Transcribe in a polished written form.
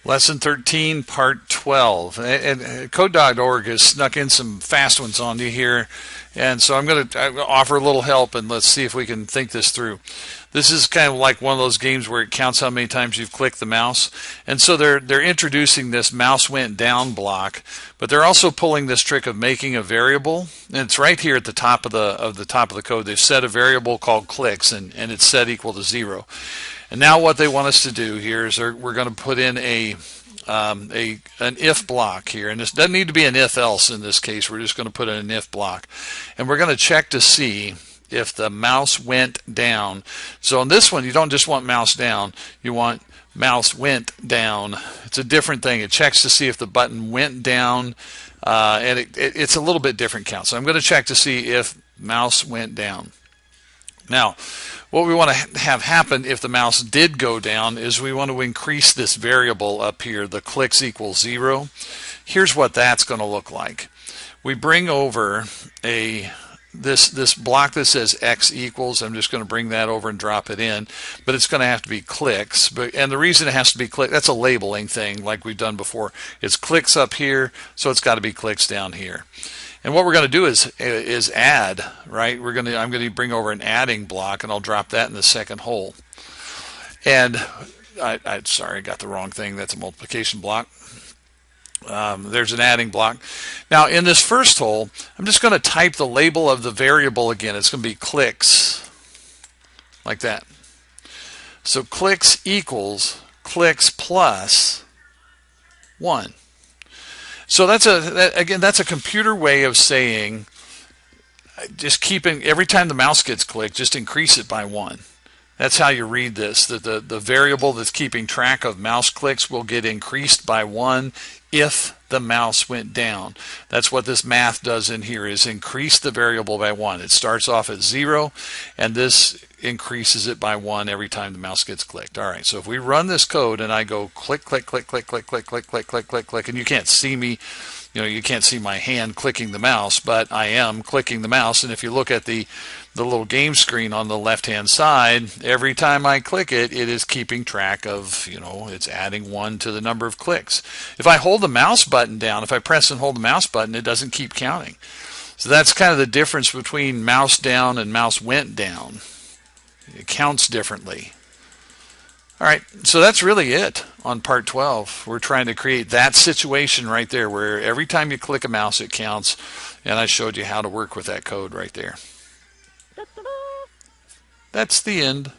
Lesson 13, Part 12. And Code.org has snuck in some fast ones on you here. And so I'm going to offer a little help, and let's see if we can think this through. This is kind of like one of those games where it counts how many times you've clicked the mouse. And so they're introducing this mouse went down block, but they're also pulling this trick of making a variable. And it's right here at the top of the code. They've set a variable called clicks, and it's set equal to 0. And now what they want us to do here is we're going to put in an if block here, and this doesn't need to be an if else in this case. We're just going to put in an if block, and we're going to check to see if the mouse went down. So on this one, you don't just want mouse down, you want mouse went down. It's a different thing. It checks to see if the button went down, and it's a little bit different count. So I'm going to check to see if mouse went down. Now, what we want to have happen if the mouse did go down is we want to increase this variable up here, the clicks equals 0. Here's what that's going to look like. We bring over this block that says x equals. I'm just going to bring that over and drop it in, but it's going to have to be clicks. And the reason it has to be clicks, that's a labeling thing like we've done before. It's clicks up here, so it's got to be clicks down here. And what we're going to do is add, right? I'm going to bring over an adding block, and I'll drop that in the second hole. And sorry, I got the wrong thing. That's a multiplication block. There's an adding block. Now in this first hole, I'm just going to type the label of the variable again. It's going to be clicks, like that. So clicks equals clicks plus 1. So that's a computer way of saying just keeping every time the mouse gets clicked, just increase it by 1. That's how you read this. The variable that's keeping track of mouse clicks will get increased by 1 if the mouse went down. That's what this math does in here, is increase the variable by 1. It starts off at 0, and this increases it by 1 every time the mouse gets clicked. All right, so if we run this code and I go click, click, click, click, click, click, click, click, click, click, click, and you can't see me, you can't see my hand clicking the mouse, but I am clicking the mouse. And if you look at the little game screen on the left hand side, every time I click it, it is keeping track of, it's adding 1 to the number of clicks. If I hold the mouse button down, if I press and hold the mouse button, it doesn't keep counting. So that's kind of the difference between mouse down and mouse went down. It counts differently. All right, so that's really it on Part 12. We're trying to create that situation right there where every time you click a mouse, it counts. And I showed you how to work with that code right there. That's the end.